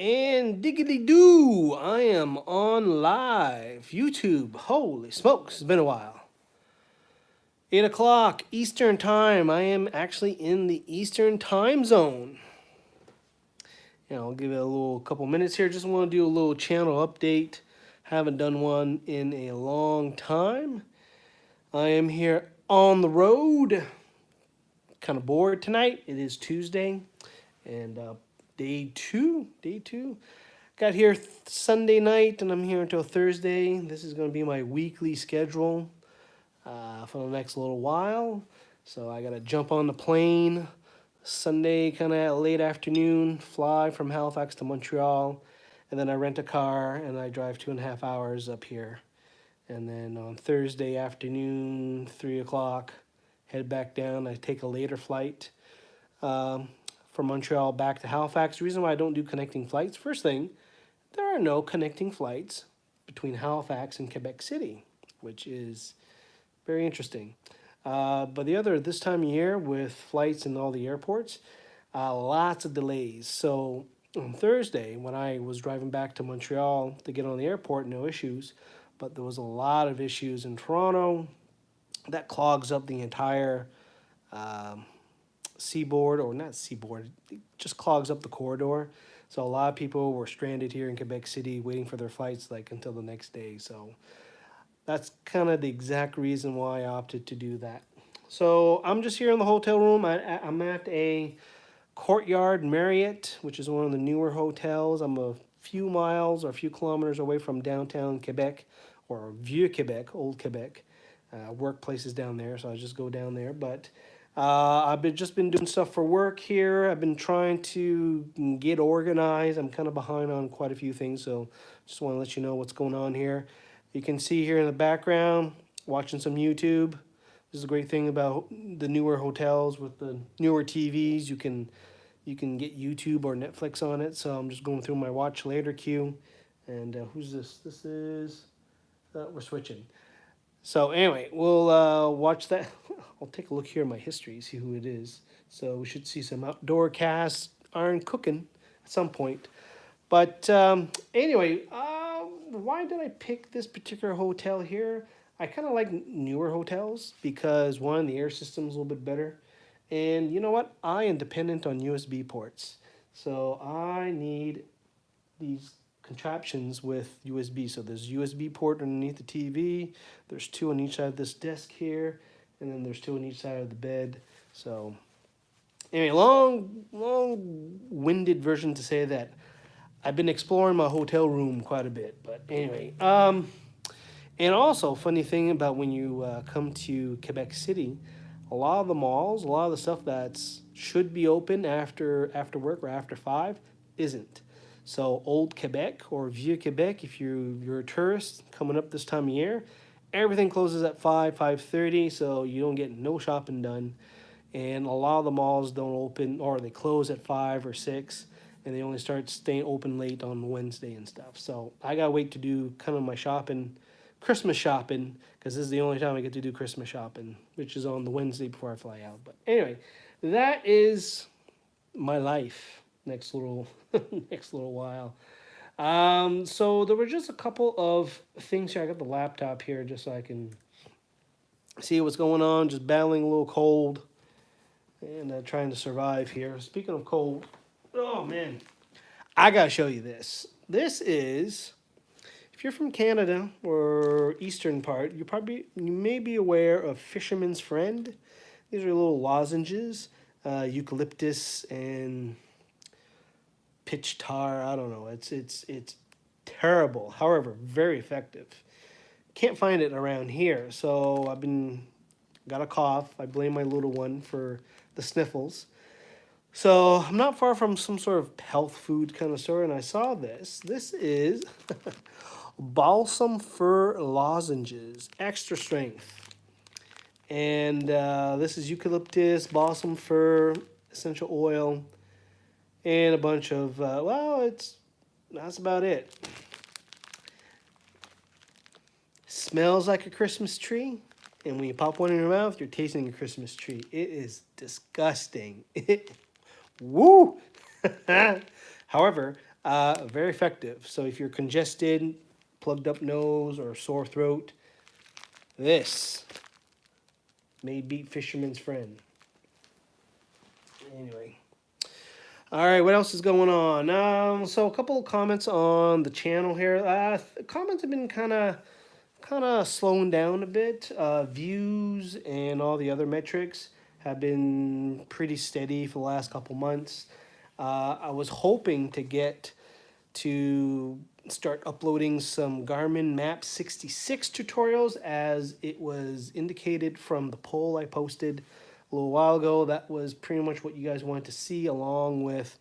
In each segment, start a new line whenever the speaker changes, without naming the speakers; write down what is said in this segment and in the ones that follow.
And diggity doo, I am on live YouTube. Holy smokes, it's been a while. 8 o'clock Eastern Time. I am actually in the Eastern Time Zone. I'll give it a little couple minutes here. Just want to do a little channel update. Haven't done one in a long time. I am here on the road. Kind of bored tonight. It is Tuesday and day two. Got here Sunday night and I'm here until Thursday. This is going to be my weekly schedule for the next little while. So I got to jump on the plane Sunday kind of late afternoon, fly from Halifax to Montreal, and then I rent a car and I drive 2.5 hours up here. And then on Thursday afternoon, 3 o'clock, head back down. I take a later flight from Montreal back to Halifax. The reason why I don't do connecting flights, first thing, there are no connecting flights between Halifax and Quebec City, which is very interesting. But the other, this time of year with flights in all the airports, lots of delays. So on Thursday, when I was driving back to Montreal to get on the airport, no issues. But there was a lot of issues in Toronto that clogs up the entire seaboard, or not seaboard, it just clogs up the corridor. So a lot of people were stranded here in Quebec City waiting for their flights like until the next day. So that's kind of the exact reason why I opted to do that. So I'm just here in the hotel room. I'm at a Courtyard Marriott, which is one of the newer hotels. I'm a few miles or a few kilometers away from downtown Quebec, or Vieux Quebec, Old Quebec. Workplaces down there, so I just go down there. But I've just been doing stuff for work here. I've been trying to get organized. I'm kind of behind on quite a few things, so just want to let you know what's going on here. You can see here in the background, watching some YouTube. This is a great thing about the newer hotels with the newer TVs. You can get YouTube or Netflix on it. So I'm just going through my watch later queue. And who's this? This is, we're switching. So anyway, we'll watch that. I'll take a look here in my history, see who it is. So we should see some outdoor cast iron cooking at some point. But anyway, why did I pick this particular hotel here? I kind of like newer hotels because one, the air system's a little bit better. And you know what? I am dependent on USB ports. So I need these contraptions with USB. So there's USB port underneath the TV. There's two on each side of this desk here. And then there's two on each side of the bed. So anyway, long-winded version to say that I've been exploring my hotel room quite a bit. But anyway, and also funny thing about when you come to Quebec City, a lot of the malls, a lot of the stuff that's should be open after work or after 5 isn't. So Old Quebec or Vieux Quebec, if you're a tourist coming up this time of year, everything closes at 5:30, so you don't get no shopping done. And a lot of the malls don't open, or they close at 5 or 6, and they only start staying open late on Wednesday and stuff. So I gotta wait to do kind of my shopping, Christmas shopping, because this is the only time I get to do Christmas shopping, which is on the Wednesday before I fly out. But anyway, that is my life next little next little while. So there were just a couple of things here. I got the laptop here just so I can see what's going on. Just battling a little cold and trying to survive here. Speaking of cold, oh man, I gotta show you this. This is, if you're from Canada or eastern part, you may be aware of Fisherman's Friend. These are little lozenges, eucalyptus and pitch tar. I don't know. It's terrible. However, very effective. Can't find it around here, so got a cough. I blame my little one for the sniffles. So I'm not far from some sort of health food kind of store, and I saw this. This is balsam fir lozenges, extra strength. And this is eucalyptus, balsam fir, essential oil, and a bunch of, that's about it. Smells like a Christmas tree. And when you pop one in your mouth, you're tasting a Christmas tree. It is disgusting. Woo! However, Very effective. So if you're congested, plugged up nose, or sore throat, this may beat Fisherman's Friend. Anyway. All right, what else is going on? So a couple of comments on the channel here. Comments have been kind of slowing down a bit. Views and all the other metrics have been pretty steady for the last couple months. I was hoping to get to start uploading some Garmin Map 66 tutorials as it was indicated from the poll I posted a little while ago. That was pretty much what you guys wanted to see, along with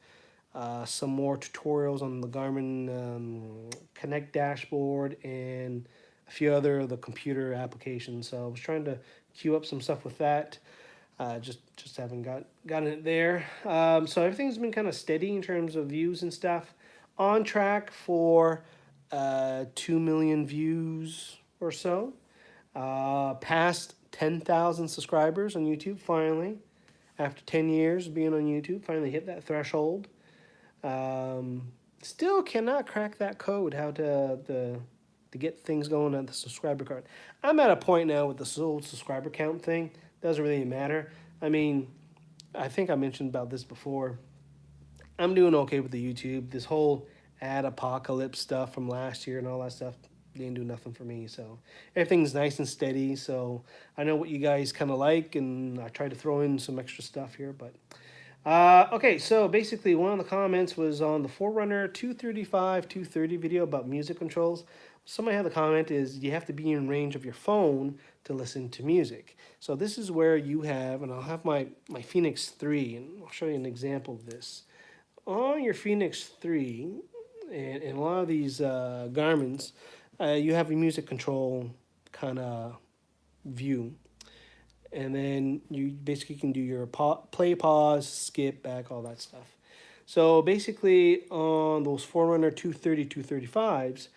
some more tutorials on the Garmin Connect dashboard and a few other of the computer applications. So I was trying to queue up some stuff with that. Just haven't gotten it there. So everything's been kind of steady in terms of views and stuff. On track for 2 million views or so. Past 10,000 subscribers on YouTube finally. After 10 years of being on YouTube, finally hit that threshold. Still cannot crack that code, how to get things going on the subscriber card. I'm at a point now with the whole subscriber count thing. Doesn't really matter. I mean, I think I mentioned about this before. I'm doing okay with the YouTube. This whole ad apocalypse stuff from last year and all that stuff didn't do nothing for me. So everything's nice and steady. So I know what you guys kind of like, and I tried to throw in some extra stuff here. But okay, so basically one of the comments was on the Forerunner 230 video about music controls. Somebody had the comment is you have to be in range of your phone to listen to music. So this is where you have, and I'll have my Phoenix 3, and I'll show you an example of this. On your Phoenix 3 and a lot of these Garmin's, you have a music control kind of view. And then you basically can do your play, pause, skip, back, all that stuff. So basically on those Forerunner 235s,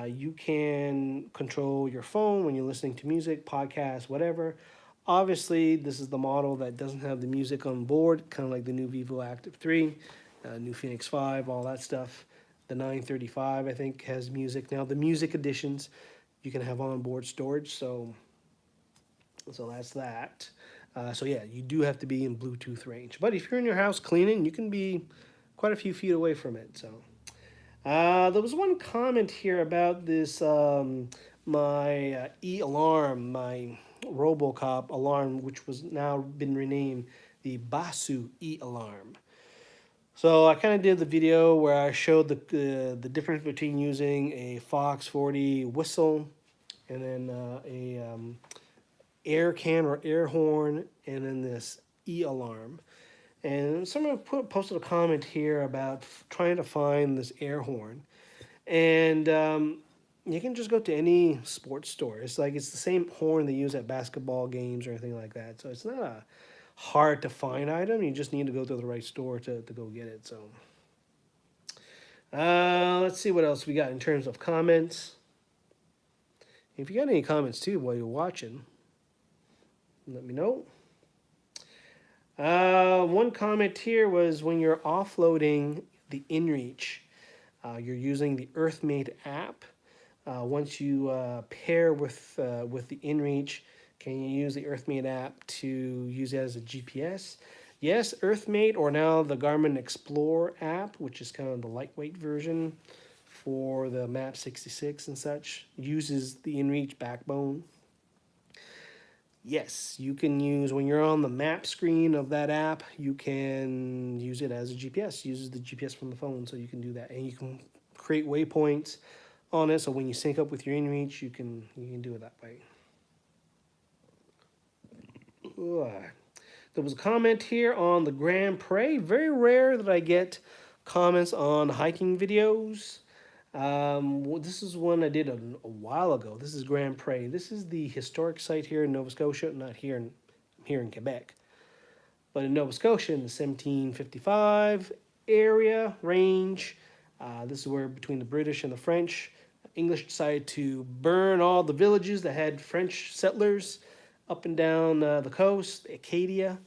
you can control your phone when you're listening to music, podcasts, whatever. Obviously, this is the model that doesn't have the music on board, kind of like the new Vivo Active 3. New Phoenix 5, all that stuff. The 935, I think, has music. Now, the music editions, you can have onboard storage, so that's that. So, yeah, you do have to be in Bluetooth range. But if you're in your house cleaning, you can be quite a few feet away from it. So, there was one comment here about this, my e-alarm, my RoboCop alarm, which was now been renamed the Basu e-alarm. So I kind of did the video where I showed the difference between using a Fox 40 whistle and then a air can or air horn and then this e-alarm. And someone posted a comment here about trying to find this air horn. And you can just go to any sports store. It's the same horn they use at basketball games or anything like that. So it's not a hard to find item. You just need to go to the right store to go get it. So let's see what else we got in terms of comments. If you got any comments too while you're watching, let me know. One comment here was when you're offloading the inReach, you're using the EarthMate app. Once you pair with the inReach, can you use the EarthMate app to use it as a GPS? Yes, EarthMate, or now the Garmin Explore app, which is kind of the lightweight version for the Map 66 and such, uses the inReach backbone. Yes, you can use, when you're on the map screen of that app, you can use it as a GPS. It uses the GPS from the phone, so you can do that. And you can create waypoints on it, so when you sync up with your inReach, you can do it that way. There was a comment here on the Grand Prix. Very rare that I get comments on hiking videos. This is one I did a while ago. This is Grand Prix. This is the historic site here in Nova Scotia, not here in Quebec, but in Nova Scotia in the 1755 area range. This is where between the British and the French, English decided to burn all the villages that had French settlers up and down the coast, Acadia,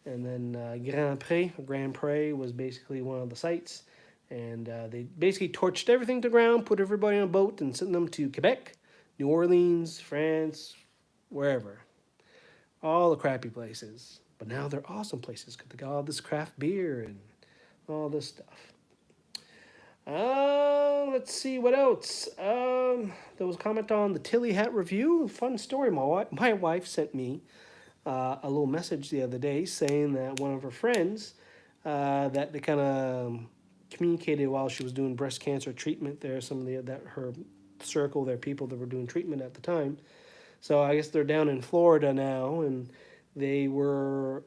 and then Grand Prix was basically one of the sites. And they basically torched everything to ground, put everybody on a boat, and sent them to Quebec, New Orleans, France, wherever. All the crappy places. But now they're awesome places because they got all this craft beer and all this stuff. Let's see what else. There was a comment on the Tilly hat review. Fun story. My wife sent me a little message the other day saying that one of her friends that they kind of communicated while she was doing breast cancer treatment. There, some of that her circle, their people that were doing treatment at the time. So I guess they're down in Florida now, and they were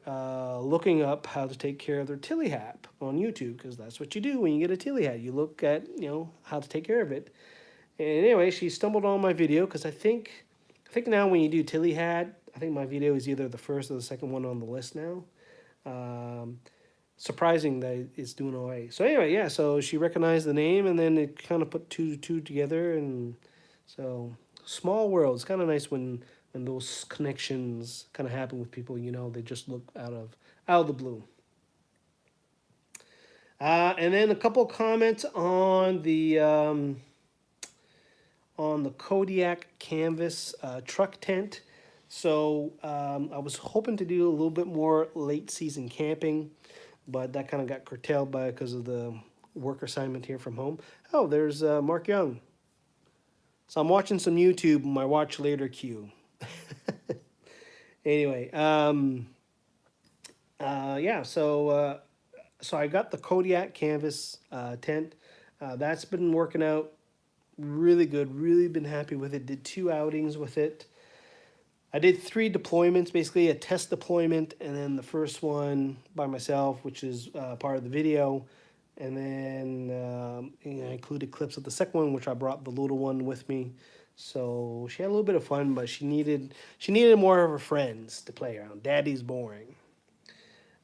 looking up how to take care of their Tilly hat on YouTube, because that's what you do when you get a Tilly hat. You look at how to take care of it. And anyway, she stumbled on my video because I think now when you do Tilly hat, I think my video is either the first or the second one on the list now. Surprising that it's doing all right. So anyway, yeah. So she recognized the name, and then it kind of put two together, and so small world. It's kind of nice when those connections kind of happen with people. They just look out of the blue. And then a couple comments on the Kodiak canvas truck tent. So I was hoping to do a little bit more late season camping, but that kind of got curtailed because of the work assignment here from home. Oh, there's Mark Young. So I'm watching some YouTube, my watch later queue. Anyway, yeah, so I got the Kodiak canvas tent. That's been working out really good, really been happy with it. Did 2 outings with it. I did 3 deployments, basically a test deployment, and then the first one by myself, which is part of the video. And then I included clips of the second one, which I brought the little one with me. So she had a little bit of fun, but she needed more of her friends to play around. Daddy's boring.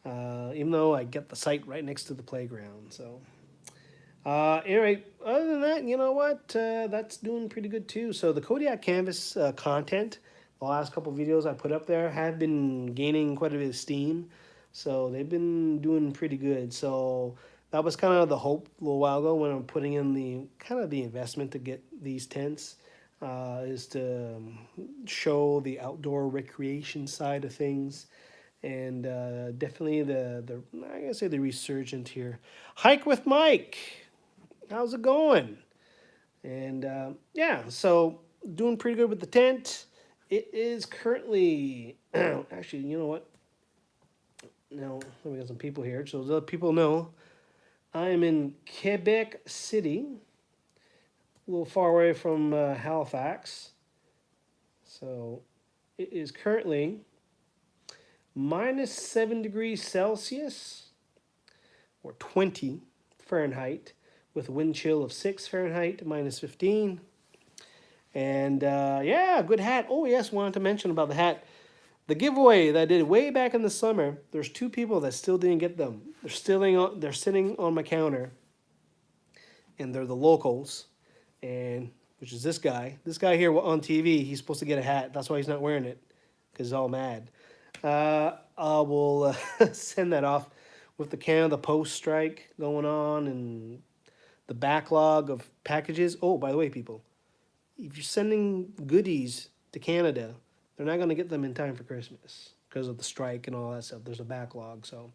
Even though I get the site right next to the playground. So anyway, other than that, you know what? That's doing pretty good too. So the Kodiak canvas content, the last couple videos I put up there have been gaining quite a bit of steam. So they've been doing pretty good. So that was kind of the hope a little while ago when I'm putting in the investment to get these tents, is to show the outdoor recreation side of things. And definitely I gotta say the resurgent here. Hike with Mike. How's it going? And yeah, so doing pretty good with the tent. It is currently, actually, you know what? No, we got some people here. So the people know I am in Quebec City, a little far away from Halifax. So it is currently -7 degrees Celsius or 20 Fahrenheit with a wind chill of 6 Fahrenheit, -15. And yeah, good hat. Oh yes, wanted to mention about the hat. The giveaway that I did way back in the summer, there's 2 people that still didn't get them. They're sitting on my counter, and they're the locals, and which is this guy. This guy here on TV, he's supposed to get a hat. That's why he's not wearing it, because he's all mad. I will send that off with the Canada Post strike going on and the backlog of packages. Oh, by the way, people, if you're sending goodies to Canada, they're not going to get them in time for Christmas because of the strike and all that stuff. There's a backlog. So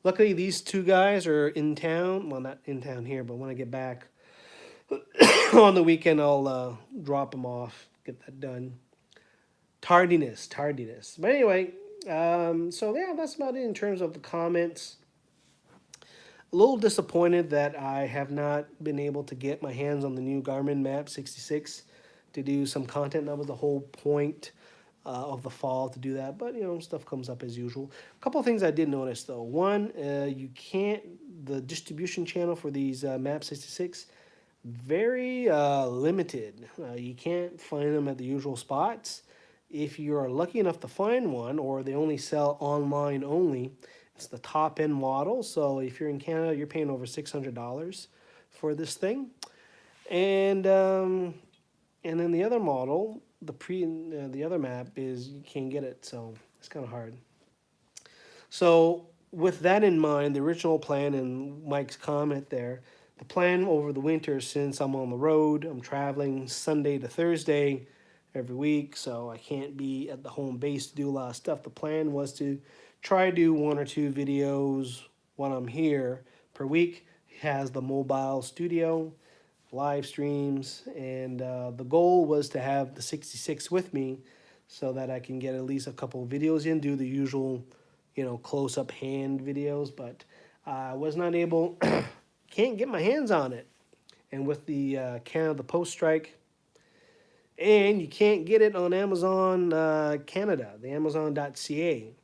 luckily these 2 guys are in town. Well, not in town here, but when I get back on the weekend, I'll drop them off, get that done. Tardiness. But anyway, so yeah, that's about it in terms of the comments. A little disappointed that I have not been able to get my hands on the new Garmin Map 66 to do some content. That was the whole point of the fall, to do that. But, stuff comes up as usual. A couple of things I did notice, though. One, the distribution channel for these Map 66, very limited. You can't find them at the usual spots. If you're lucky enough to find one, or they only sell online only, it's the top end model. So if you're in Canada, you're paying over $600 for this thing. And then the other model, the other map, is you can't get it. So it's kind of hard. So with that in mind, the original plan and Mike's comment there, the plan over the winter, since I'm on the road, I'm traveling Sunday to Thursday every week, so I can't be at the home base to do a lot of stuff. The plan was to try to do 1 or 2 videos while I'm here per week. He has the mobile studio, live streams, and the goal was to have the 66 with me so that I can get at least a couple of videos in, do the usual, close-up hand videos, but I was not able, can't get my hands on it. And with the Canada Post strike, and you can't get it on Amazon Canada, the Amazon.ca.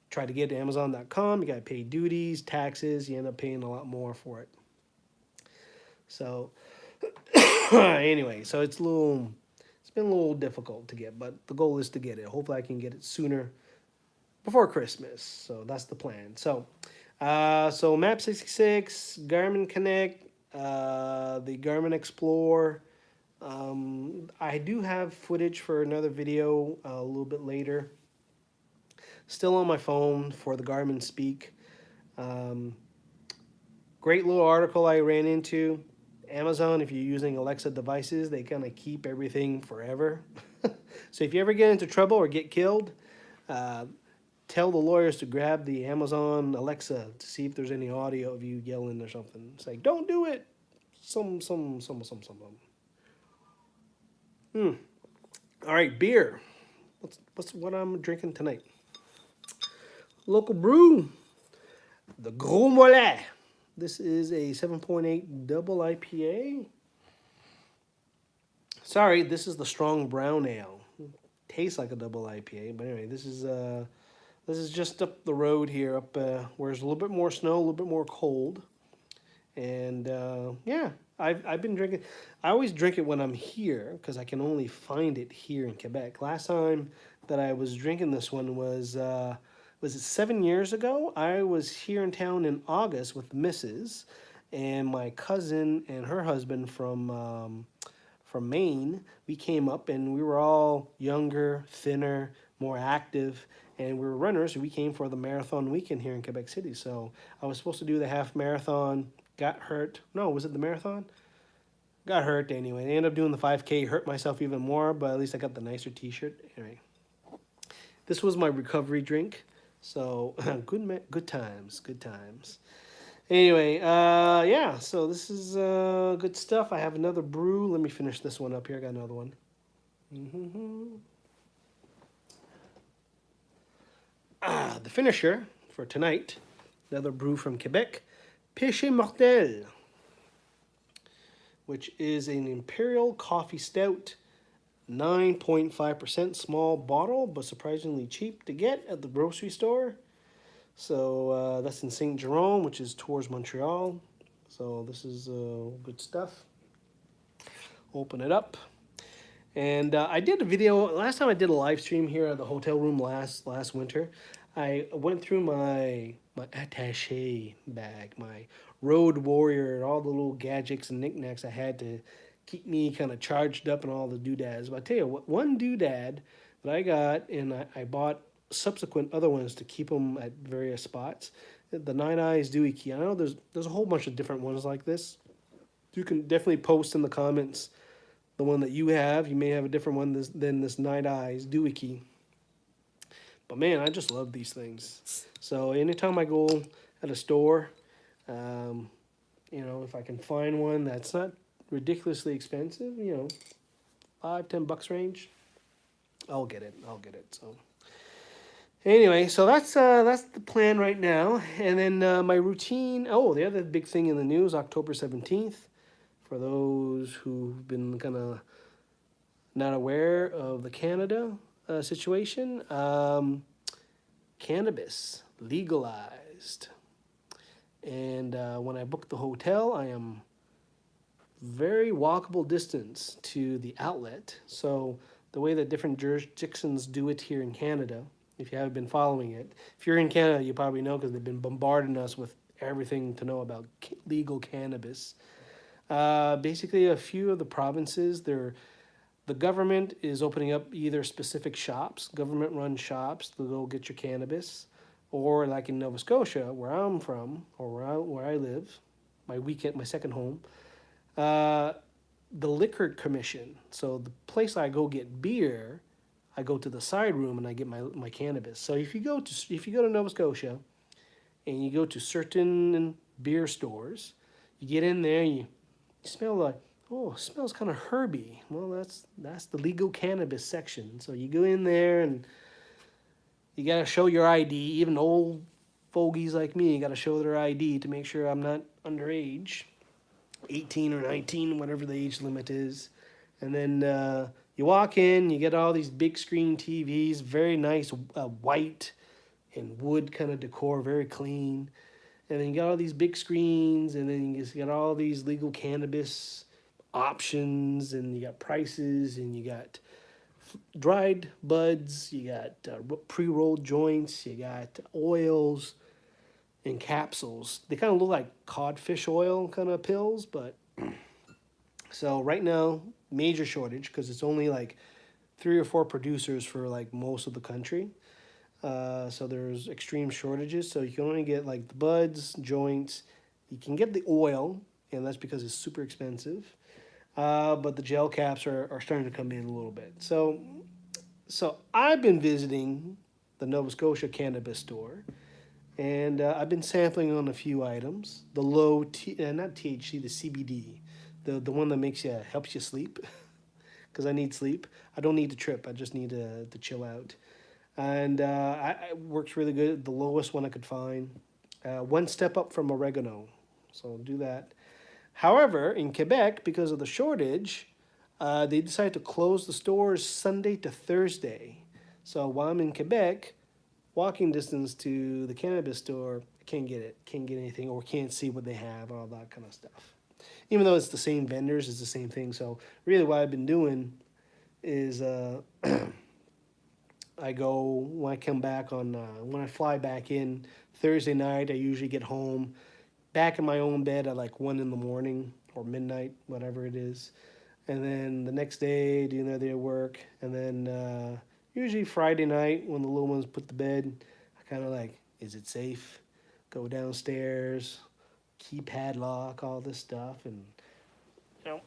Try to get it to Amazon.com, you got to pay duties, taxes, you end up paying a lot more for it. So, anyway, so it's been a little difficult to get, but the goal is to get it. Hopefully I can get it sooner, before Christmas. So that's the plan. So, Map 66, Garmin Connect, the Garmin Explore. I do have footage for another video a little bit later. Still on my phone for the Garmin Speak. Great little article I ran into. Amazon, if you're using Alexa devices, they kind of keep everything forever. So if you ever get into trouble or get killed, tell the lawyers to grab the Amazon Alexa to see if there's any audio of you yelling or something. It's like, don't do it. Some. All right, beer. What I'm drinking tonight? Local brew, the Gros Mollet. This is a 7.8 double IPA. Sorry, this is the strong brown ale. Tastes like a double IPA, but anyway, this is just up the road here, up where there's a little bit more snow, a little bit more cold, and yeah, I've been drinking. I always drink it when I'm here because I can only find it here in Quebec. Last time that I was drinking this one was it 7 years ago? I was here in town in August with the missus and my cousin and her husband from Maine. We came up and we were all younger, thinner, more active, and we were runners. We came for the marathon weekend here in Quebec City. So I was supposed to do the half marathon, got hurt. No, was it the marathon? Got hurt anyway. I ended up doing the 5K, hurt myself even more, but at least I got the nicer t-shirt. Anyway, this was my recovery drink. So good times. Anyway, yeah, so this is good stuff. I have another brew. Let me finish this one up here. I got another one. The finisher for tonight, another brew from Quebec, Péché Mortel, which is an Imperial Coffee Stout, 9.5% small bottle, but surprisingly cheap to get at the grocery store. So that's in Saint Jerome, which is towards Montreal. So this is good stuff. Open it up. And I did a video, last time I did a live stream here at the hotel room last winter. I went through my attaché bag, my road warrior, all the little gadgets and knickknacks I had to keep me kind of charged up and all the doodads. But I tell you what, one doodad that I got, and I bought subsequent other ones to keep them at various spots. The Nine Eyes doohickey. I know there's a whole bunch of different ones like this. You can definitely post in the comments the one that you have. You may have a different one than this Nine Eyes doohickey. But man, I just love these things. So anytime I go at a store, if I can find one that's not ridiculously expensive, $5-10 range, I'll get it. So anyway, so that's the plan right now. And then my routine. Oh, the other big thing in the news, October 17th, for those who've been kind of not aware of the Canada situation, cannabis legalized. And when I booked the hotel, I am very walkable distance to the outlet. So the way that different jurisdictions do it here in Canada, if you haven't been following it, if you're in Canada, you probably know because they've been bombarding us with everything to know about legal cannabis. Basically, a few of the provinces, the government is opening up either specific shops, government-run shops, to go get your cannabis, or like in Nova Scotia, where I'm from, or where I live, my second home. Uh, the liquor commission. So the place I go get beer, I go to the side room and I get my cannabis. So if you go to Nova Scotia and you go to certain beer stores, you get in there, you smell like, oh, it smells kind of herby. Well, that's the legal cannabis section. So you go in there and you gotta show your ID. Even old fogies like me gotta show their ID to make sure I'm not underage, 18 or 19, whatever the age limit is. And then you walk in, you get all these big screen TVs, very nice white and wood kind of decor, very clean. And then you got all these big screens, and then you got all these legal cannabis options, and you got prices, and you got dried buds, you got pre-rolled joints, you got oils and capsules. They kind of look like codfish oil kind of pills, but so right now, major shortage because it's only like 3 or 4 producers for like most of the country. So there's extreme shortages. So you can only get like the buds, joints. You can get the oil, and that's because it's super expensive. But the gel caps are starting to come in a little bit. So I've been visiting the Nova Scotia cannabis store, and I've been sampling on a few items. The not THC, the CBD, the one that helps you sleep, because I need sleep. I don't need to trip. I just need to chill out, and it works really good. The lowest one I could find, one step up from oregano. So I'll do that. However, in Quebec, because of the shortage, they decided to close the stores Sunday to Thursday. So while I'm in Quebec, walking distance to the cannabis store, I can't get anything, or can't see what they have, all that kind of stuff. Even though it's the same vendors, it's the same thing. So really, what I've been doing is I go when I come back on when I fly back in Thursday night. I usually get home back in my own bed at like 1 in the morning or midnight, whatever it is. And then the next day, do another day of work. And then usually Friday night, when the little ones put to bed, I kind of like, is it safe? Go downstairs, key padlock, all this stuff, and you know,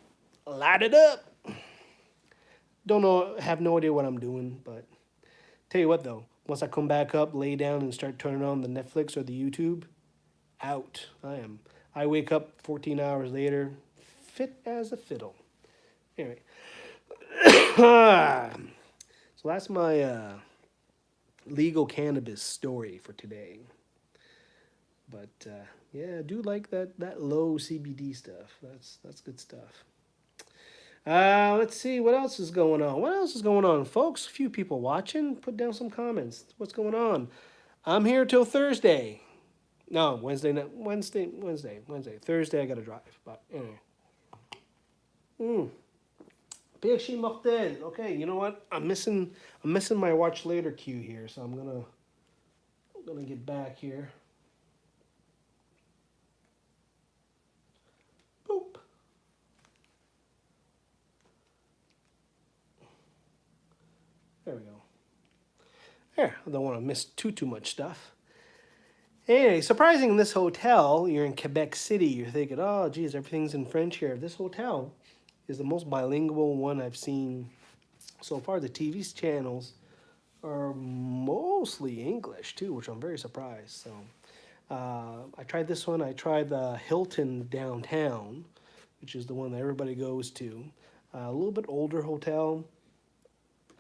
light it up. Don't know, have no idea what I'm doing, but tell you what though, once I come back up, lay down, and start turning on the Netflix or the YouTube, out I am. I wake up 14 hours later, fit as a fiddle. Anyway, so that's my legal cannabis story for today. But yeah, I do like that low CBD stuff. That's good stuff. Let's see what else is going on. What else is going on, folks? A few people watching. Put down some comments. What's going on? I'm here till Thursday. No, Wednesday. Wednesday. Thursday I gotta drive. But anyway. Péché mortel. Okay, you know what? I'm missing my watch later cue here, so I'm gonna get back here. Boop. There we go. There, I don't want to miss too much stuff. Anyway, surprising in this hotel, you're in Quebec City, you're thinking, oh, geez, everything's in French here. This hotel is the most bilingual one I've seen so far. The TV channels are mostly English, too, which I'm very surprised. So I tried this one. I tried the Hilton downtown, which is the one that everybody goes to. A little bit older hotel.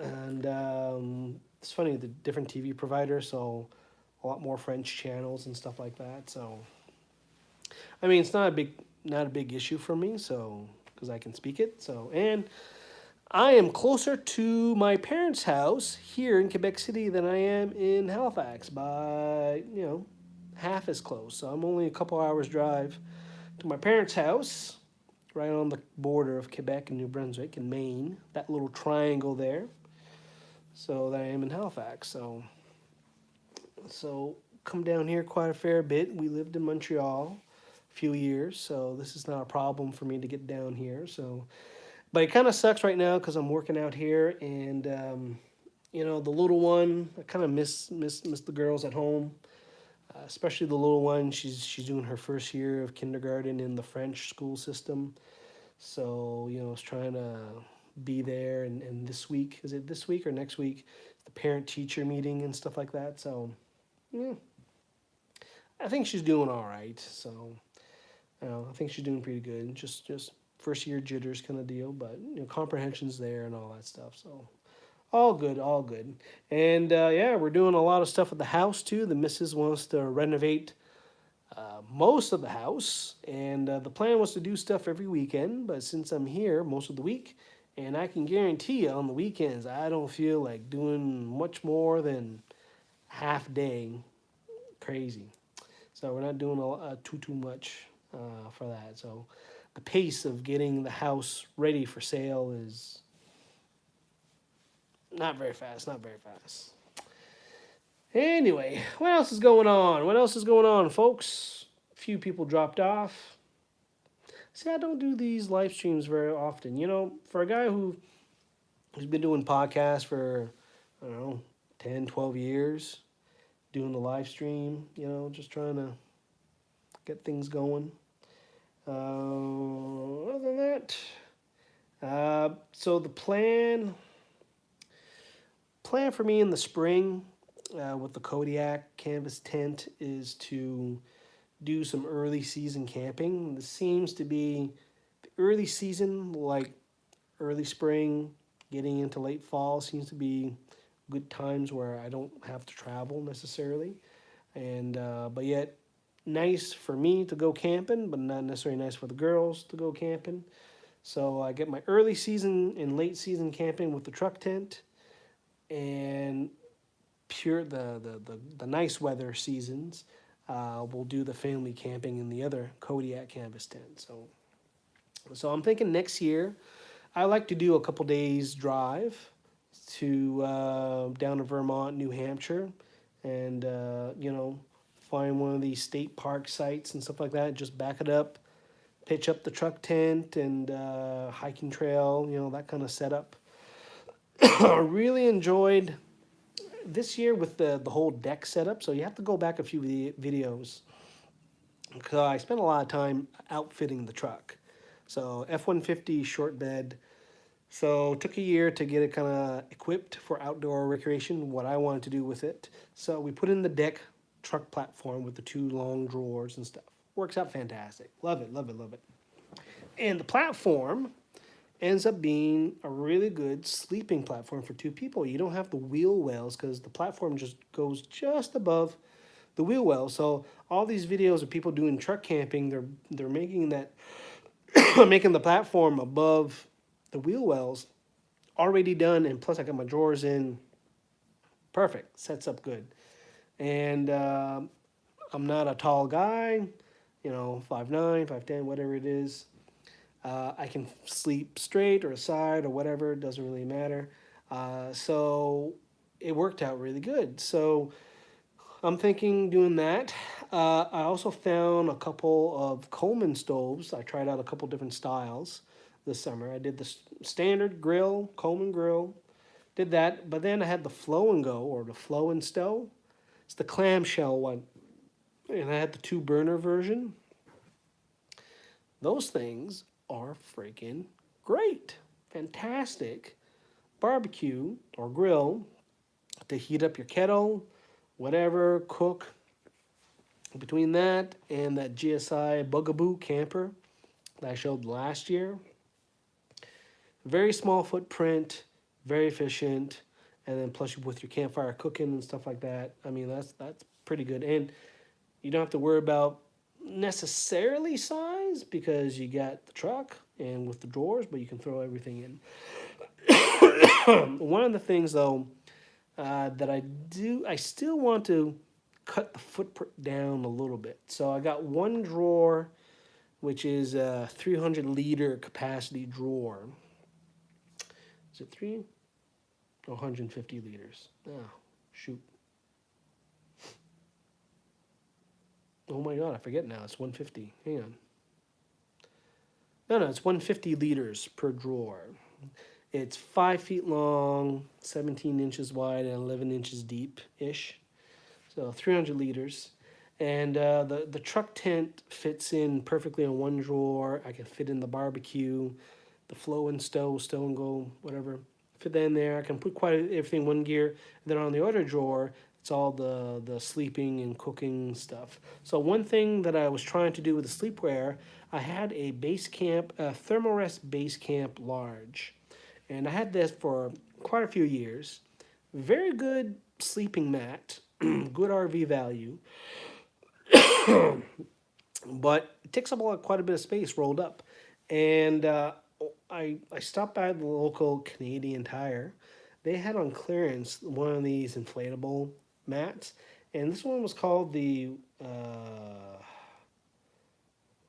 And it's funny, the different TV providers, so a lot more French channels and stuff like that. So, I mean, it's not a big issue for me, so because I can speak it. So, and I am closer to my parents' house here in Quebec City than I am in Halifax by half as close. So I'm only a couple hours drive to my parents' house, right on the border of Quebec and New Brunswick and Maine. That little triangle there. So that I am in Halifax. So come down here quite a fair bit. We lived in Montreal a few years, so this is not a problem for me to get down here. So, but it kind of sucks right now because I'm working out here, and the little one, I kind of miss the girls at home. especially the little one. She's doing her first year of kindergarten in the French school system. So, I was trying to be there. And this week, is it this week or next week? The parent teacher meeting and stuff like that. So, yeah, I think she's doing all right. So, I think she's doing pretty good. Just first year jitters kind of deal, but comprehension's there and all that stuff. So, all good, all good. And yeah, we're doing a lot of stuff at the house too. The missus wants to renovate most of the house, and the plan was to do stuff every weekend. But since I'm here most of the week, and I can guarantee you on the weekends, I don't feel like doing much more than half day. Crazy. So we're not doing too much for that. So the pace of getting the house ready for sale is not very fast. Not very fast. Anyway, what else is going on? What else is going on, folks? A few people dropped off. See, I don't do these live streams very often. For a guy who's been doing podcasts for, I don't know, 10, 12 years, doing the live stream, just trying to get things going. Other than that, so the plan for me in the spring with the Kodiak canvas tent is to do some early season camping. This seems to be the early season, like early spring, getting into late fall, seems to be good times where I don't have to travel necessarily, and but yet nice for me to go camping, but not necessarily nice for the girls to go camping. So I get my early season and late season camping with the truck tent, and the nice weather seasons, we'll do the family camping in the other Kodiak canvas tent. So I'm thinking next year, I like to do a couple days drive to down to Vermont, New Hampshire, and find one of these state park sites and stuff like that. Just back it up, pitch up the truck tent and hiking trail, that kind of setup. Really enjoyed this year with the whole deck setup. So you have to go back a few videos because I spent a lot of time outfitting the truck. So F-150 short bed. So it took a year to get it kind of equipped for outdoor recreation, what I wanted to do with it. So we put in the deck truck platform with the two long drawers and stuff. Works out fantastic. Love it, love it, love it. And the platform ends up being a really good sleeping platform for two people. You don't have the wheel wells because the platform just goes just above the wheel well. So all these videos of people doing truck camping, they're making that making the platform above the wheel wells already done, and plus I got my drawers in. Perfect, sets up good. And I'm not a tall guy, 5'9", 5'10", whatever it is. I can sleep straight or aside or whatever, it doesn't really matter. So it worked out really good. So I'm thinking doing that. I also found a couple of Coleman stoves. I tried out a couple different styles this summer. I did the standard grill, Coleman grill, did that. But then I had the Flow and Go, or the Flow and Stow. It's the clamshell one. And I had the 2-burner version. Those things are freaking great. Fantastic barbecue or grill to heat up your kettle, whatever, cook. Between that and that GSI Bugaboo camper that I showed last year, very small footprint, very efficient, and then plus with your campfire cooking and stuff like that. I mean, that's pretty good. And you don't have to worry about necessarily size because you got the truck and with the drawers, but you can throw everything in. One of the things though that I still want to cut the footprint down a little bit. So I got one drawer, which is a 300-liter capacity drawer. Is it 150 liters. Oh, shoot. Oh my God, I forget now. It's 150. Hang on. No, it's 150 liters per drawer. It's 5 feet long, 17 inches wide, and 11 inches deep-ish. So 300 liters. And the truck tent fits in perfectly in one drawer. I can fit in the barbecue, the flow and stow and go, whatever. Fit that in there. I can put quite everything in one gear. And then on the other drawer, it's all the sleeping and cooking stuff. So one thing that I was trying to do with the sleepwear, I had a base camp, a Thermarest base camp large. And I had this for quite a few years. Very good sleeping mat, good RV value, but it takes up quite a bit of space rolled up. And I stopped by the local Canadian Tire. They had on clearance one of these inflatable mats, and this one was called the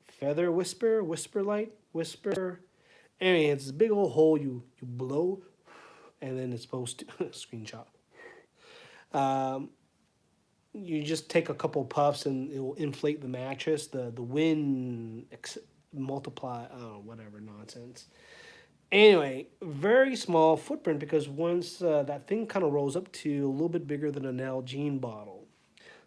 Feather Whisper Light, Whisper. Anyway, it's a big old hole you blow, and then it's supposed to screenshot. Um, you just take a couple puffs and it will inflate the mattress. The wind multiply, oh, whatever nonsense. Anyway, very small footprint because once that thing kind of rolls up to a little bit bigger than an Nalgene bottle.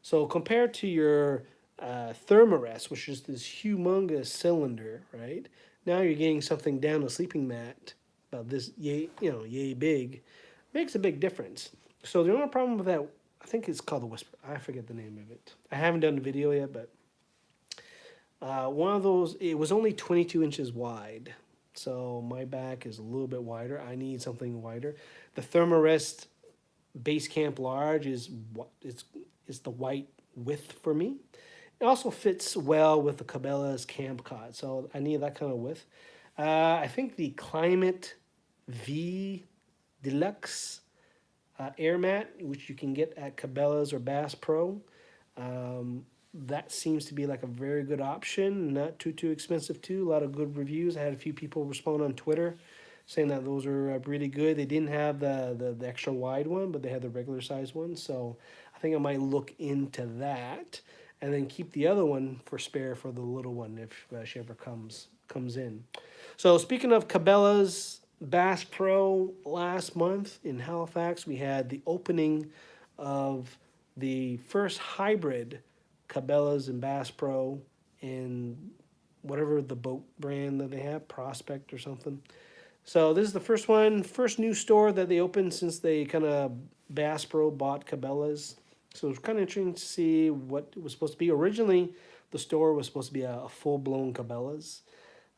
So compared to your Thermarest, which is this humongous cylinder, right? Now you're getting something down a sleeping mat about this yay big, makes a big difference. So the only problem with that, I think it's called the Whisper. I forget the name of it. I haven't done the video yet, but one of those, it was only 22 inches wide. So my back is a little bit wider. I need something wider. The Thermarest Base Camp Large is the white width for me. It also fits well with the Cabela's Camp Cot, so I need that kind of width. I think the Climate V Deluxe air mat, which you can get at Cabela's or Bass Pro, that seems to be like a very good option. Not too expensive too. A lot of good reviews. I had a few people respond on Twitter saying that those are really good. They didn't have the extra wide one, but they had the regular size one. So I think I might look into that, and then keep the other one for spare for the little one if she ever comes in. So speaking of Cabela's Bass Pro, last month in Halifax, we had the opening of the first hybrid Cabela's and Bass Pro in whatever the boat brand that they have, Prospect or something. So this is the first one, first new store that they opened since they kind of Bass Pro bought Cabela's. So it was kind of interesting to see what it was supposed to be. Originally, the store was supposed to be a full-blown Cabela's,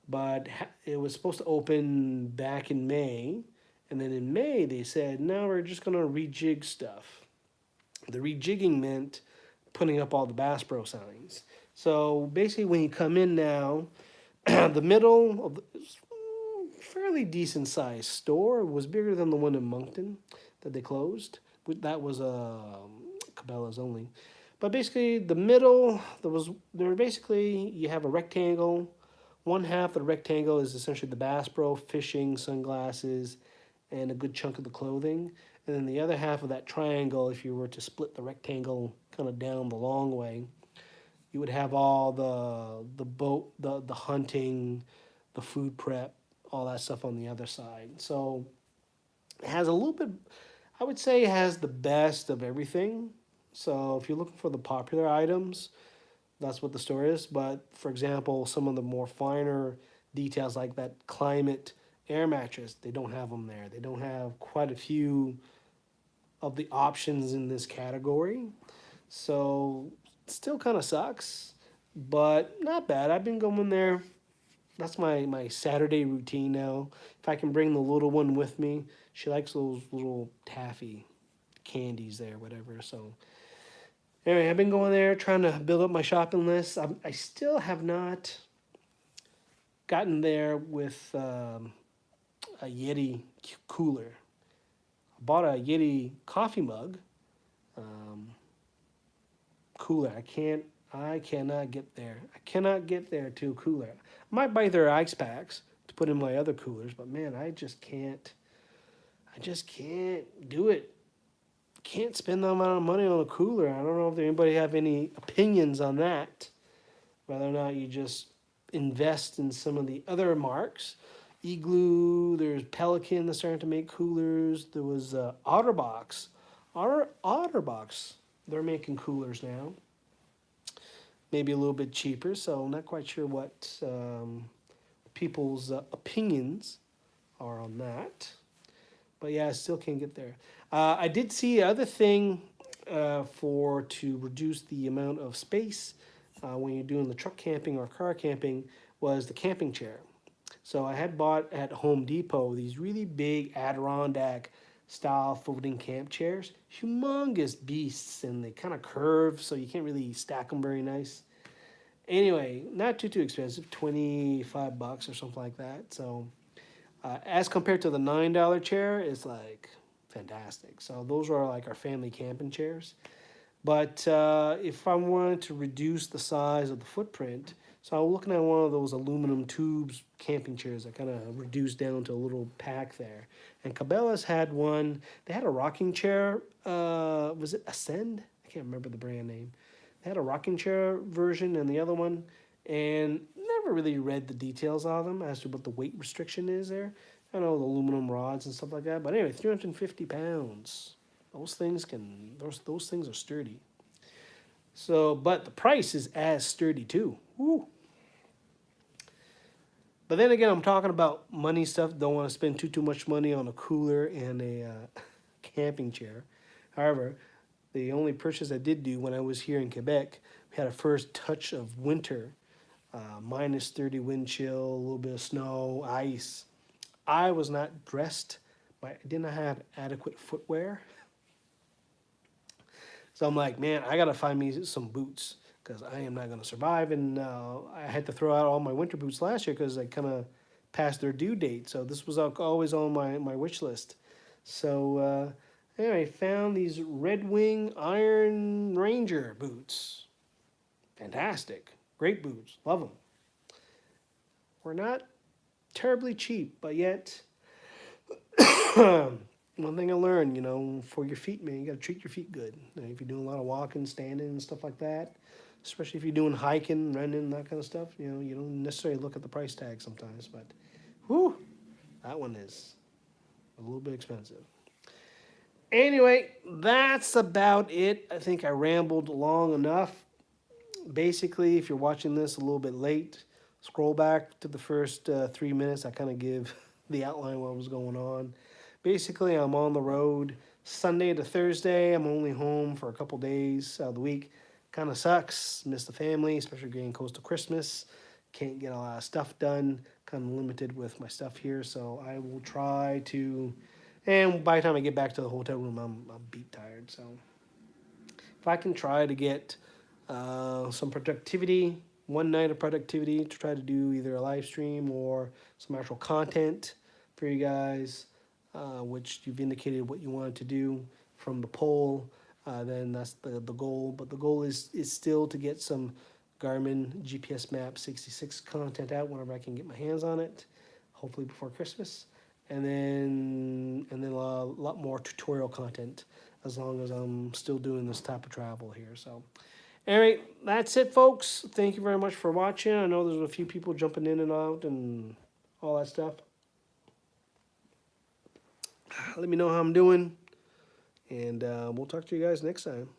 but it was supposed to open back in May. And then in May, they said, no, we're just going to rejig stuff. The rejigging meant putting up all the Bass Pro signs. So basically, when you come in now, the middle of the fairly decent sized store was bigger than the one in Moncton that they closed. That was Cabela's only. But basically, the middle, you have a rectangle. One half of the rectangle is essentially the Bass Pro fishing, sunglasses, and a good chunk of the clothing. And then the other half of that triangle, if you were to split the rectangle kind of down the long way, you would have all the boat, the hunting, the food prep, all that stuff on the other side. So it has a little bit, I would say it has the best of everything. So if you're looking for the popular items, that's what the store is. But for example, some of the more finer details like that Climate air mattress, they don't have them there. They don't have quite a few of the options in this category. So still kind of sucks, but not bad. I've been going there. That's my Saturday routine now. If I can bring the little one with me, she likes those little taffy candies there, whatever. So anyway, I've been going there trying to build up my shopping list. I still have not gotten there with a Yeti cooler. I bought a Yeti coffee mug cooler. I cannot get there. I cannot get there to a cooler. I might buy their ice packs to put in my other coolers, but man, I just can't do it. Can't spend that amount of money on a cooler. I don't know if anybody have any opinions on that. Whether or not you just invest in some of the other marks. Igloo, there's Pelican that's starting to make coolers. There was Otterbox. Otterbox, they're making coolers now. maybe a little bit cheaper. So I'm not quite sure what people's opinions are on that. But yeah, I still can't get there. I did see other thing to reduce the amount of space when you're doing the truck camping or car camping was the camping chair. So I had bought at Home Depot these really big Adirondack style folding camp chairs, humongous beasts, and they kind of curve, so you can't really stack them very nice. Anyway, not too expensive, $25 or something like that. So as compared to the $9 chair, it's like fantastic. So those are like our family camping chairs. But if I wanted to reduce the size of the footprint, so I was looking at one of those aluminum tubes camping chairs that kind of reduced down to a little pack there. And Cabela's had one. They had a rocking chair. Was it Ascend? I can't remember the brand name. They had a rocking chair version and the other one. And never really read the details of them as to what the weight restriction is there. I know the aluminum rods and stuff like that. But anyway, 350 pounds. Those things those things are sturdy. So, but the price is as sturdy too. Woo. But then again, I'm talking about money stuff. Don't want to spend too much money on a cooler and a camping chair. However, the only purchase I did do when I was here in Quebec, we had a first touch of winter, minus 30 wind chill, a little bit of snow, ice. I was not dressed. I did not have adequate footwear. So I'm like, man, I gotta find me some boots because I am not gonna survive. And I had to throw out all my winter boots last year because I kind of passed their due date. So this was always on my wish list. So anyway, found these Red Wing Iron Ranger boots. Fantastic, great boots, love them. We're not terribly cheap, but yet. One thing I learned, for your feet, man, you got to treat your feet good. If you're doing a lot of walking, standing, and stuff like that, especially if you're doing hiking, running, that kind of stuff, you don't necessarily look at the price tag sometimes. But, whew, that one is a little bit expensive. Anyway, that's about it. I think I rambled long enough. Basically, if you're watching this a little bit late, scroll back to the first 3 minutes. I kind of give the outline of what was going on. Basically, I'm on the road Sunday to Thursday. I'm only home for a couple days out of the week. Kind of sucks. Miss the family, especially getting close to Christmas. Can't get a lot of stuff done. Kind of limited with my stuff here. So I will try to... And by the time I get back to the hotel room, I'm beat tired. So if I can try to get some productivity, one night of productivity to try to do either a live stream or some actual content for you guys, which you've indicated what you wanted to do from the poll, then that's the goal. But the goal is still to get some Garmin gpsmap 66 content out whenever I can get my hands on it, hopefully before Christmas. And then a lot more tutorial content as long as I'm still doing this type of travel here. So anyway, that's it, folks. Thank you very much for watching. I know there's a few people jumping in and out and all that stuff. Let me know how I'm doing, and we'll talk to you guys next time.